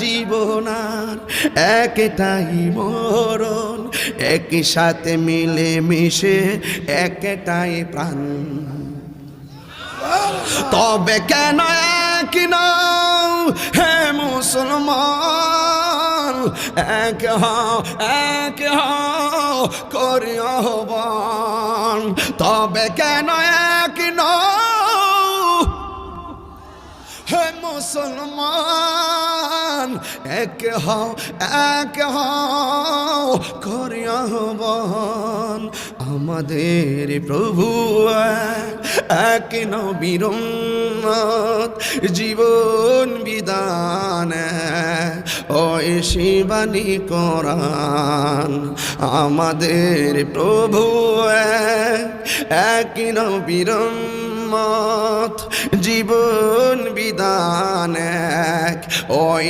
জীবন আর একটাই মরণ, একই সাথে মিলে মিশে একটাই প্রাণ। তবে কেন এক নাও হে মুসলমান, এক হও করি আহ্বান। তবে কেন এক নাও হে মুসলমান, এক হও করি আহ্বান। আমাদের প্রভু এক নবীর উম্মত, জীবন বিধান ওই শিবানী কোরআন। আমাদের প্রভু এক নবীর উম্মত, জীবন বিধান এক ওই